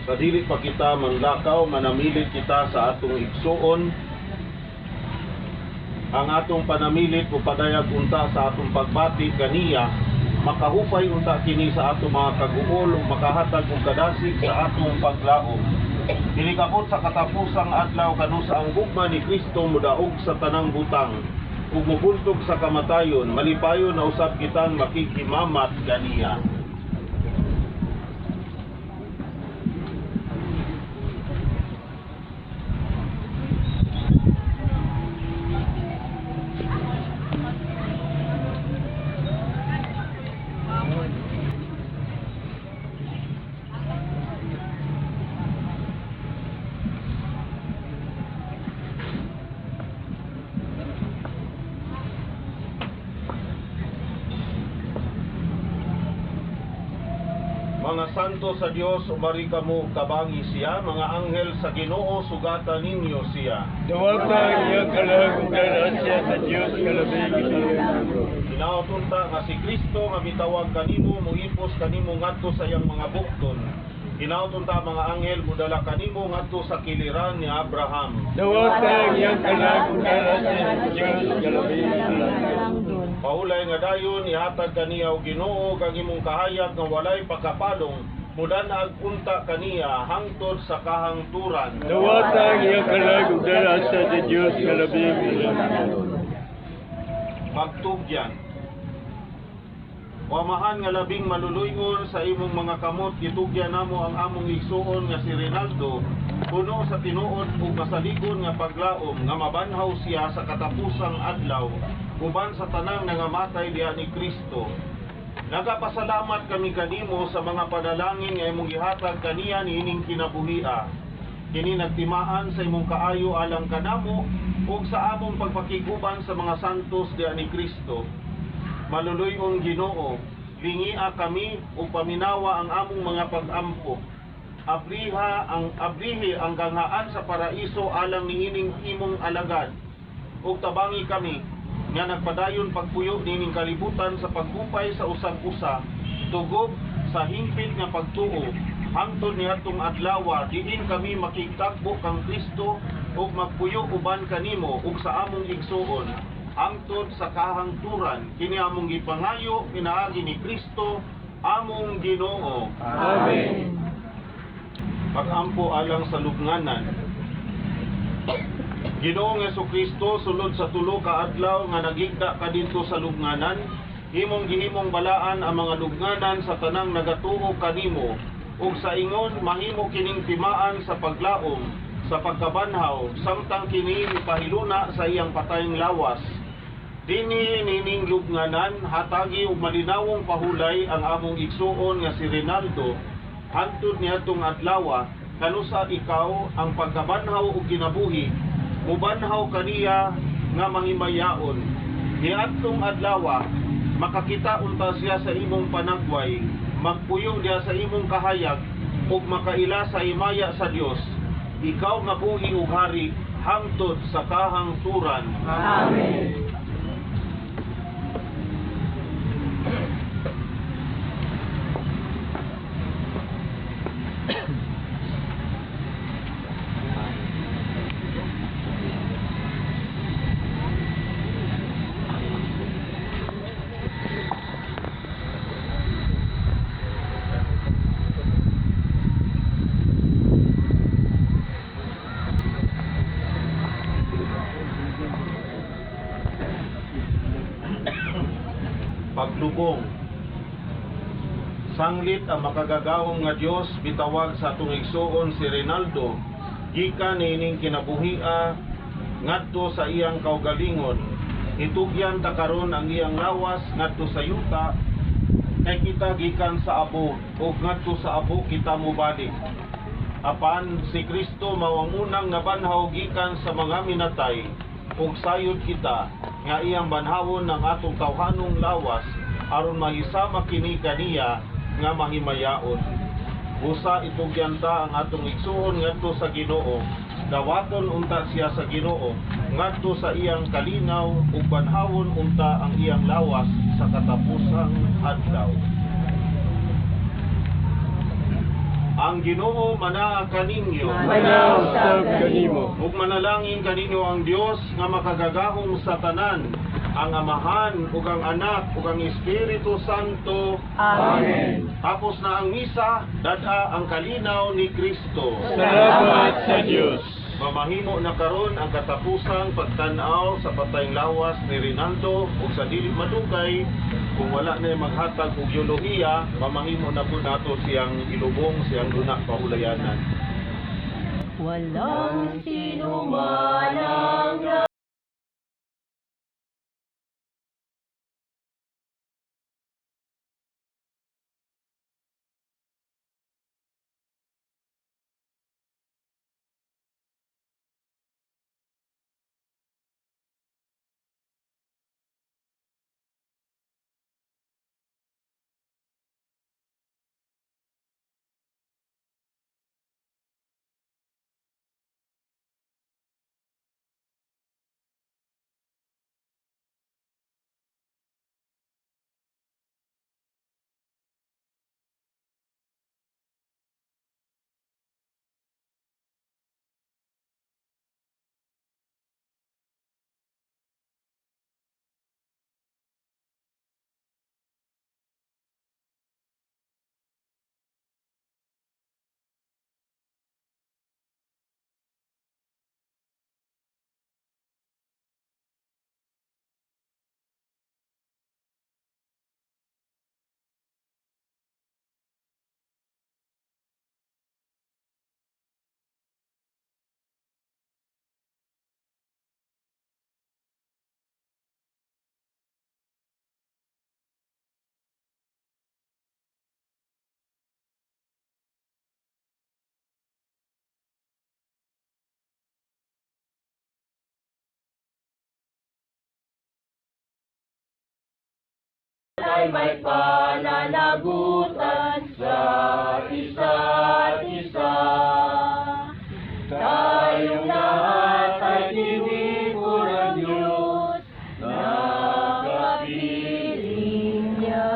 Kadili pa kita manlakaw, manamilit kita sa atong igsuon. Ang atong panamilit o padayag unta sa atong pagbati kaniya, makahupay unta kini sa atong mga kaguol o makahatag og kadasig sa atong paglaom. Dinikabot sa katapusang adlaw kanusa ang gugma ni Kristo mudaog sa tanang butang ug mubuntog sa kamatayon, malipayon na usab kitang makikimamat kaniya. Mga santo sa Dios, umari kamo kabangi siya, mga anghel sa Ginoo, sugatan ninyo siya. Dawatang iyang kalagunggan siya sa Diyos kalabing Inaotunta nga si Kristo nga mitawag kanimo, muipos kanimo ngadto sa iyang mga bukton. Inaotunta mga anghel mudala kanimo ngadto sa kiliran ni Abraham. Dawatang iyang kalagunggan siya sa Diyos kalabing Paulay nga dayon ihatag kaniya og Ginoo kang imong kahayag nga walay pagkapalong mudan ag unta kaniya hangtod sa kahangturan. Dawatang iyang kalagunggan siya sa Diyos kalabing Pagtugyan. Wamahan nga labing maluluyon sa imong mga kamot, gitugyan namo ang among igsuon nga si Rinaldo, puno sa tinuod ug masaligon nga paglaom nga mabanhaw siya sa katapusang adlaw, uban sa tanang nangamatay diha ni Kristo. Nagapasalamat kami kanimo sa mga panalangin nga imong gihatag kaniya niining kinabuhia. Kini nagtimaan sa imong kaayo alang kanamo ug sa among pagpakiguban sa mga santos diha ni Kristo. Maluluyon Ginoo, lingia kami ug paminawa ang among mga pag-ampo. Abrihi ang gangaan sa paraiso alang niining imong alagad. Ug tabangi kami nga nagpadayon pagpuyo nining kalibutan sa paghupay sa usag-usa, tugob sa hingpit nga pagtuo, hangtod niadtong adlaw diin kami makigtakbo kang Kristo ug magpuyo uban kanimo ug sa among igsuon hangtod sa kahangturan. Kini among gipangayo pinaagi ni Kristo among Ginoo. Amen. Pag-ampo alang sa lubnganan. Ginoong Jesucristo, sulod sa tulo ka adlaw nga nagigda ka dito sa lubnganan, imong gihimong balaan ang mga lubnganan sa tanang nagatuo kanimo, ug sa ingon mahimo kining timaan sa paglaom, sa pagkabanhaw, samtang kini ipahiluna sa iyang patayng lawas. Dini nining lubnganan, hatagi ug malinawong pahulay ang among igsuon nga si Rinaldo, hangtod niadtong adlaw, kanusa ikaw ang pagkabanhaw ug kinabuhi, mubanhaw kaniya nga mahimayaon. Niadtong adlaw, makakita unta siya sa imong panagway, magpuyo diha sa imong kahayag, ug makaila sa himaya sa Dios. Ikaw nga buhi ug hari hangtod sa kahangturan. Amen. Paglubong. Sanglit ang makagagawong nga Dios bitawag sa atong igsuon si Rinaldo gikan niining kinabuhia ngadto sa iyang kaugalingon. Itugyan ta karon ang iyang lawas ngadto sa yuta kay kita gikan sa abo ug ngadto sa abo kita mobalik. Apan si Kristo mao ang unang nabanhaw gikan sa mga minatay ug sayod kita nga iyang banhawon ng atong tawhanong lawas aron mahisama kini kaniya nga mahimayaon. Busa itugyan ta ang atong igsuon ngadto sa Ginoo, dawaton unta siya sa Ginoo ngadto sa iyang kalinaw ug banhawon unta ang iyang lawas sa katapusang adlaw. Ang Ginoo manaa kaninyo. Manausab kanimo. Ug manalangin kaninyo ang Dios nga makagagahom sa tanan, ang Amahan ug ang Anak ug ang Espiritu Santo. Amen. Tapos na ang misa, dada ang kalinaw ni Kristo. Salamat sa Diyos. Mamahimo na karon ang katapusang pagtan-aw sa patayng lawas ni Rinaldo ug sa dili madugay kung wala na maghatag og eulohiya, mamahimo na po nato siyang ilubong, siyang duna pahulayanan. Walang sino man ang ay may pananagutan sa isa't isa. Tayong lahat ay tinipon ng Diyos na kapiling niya.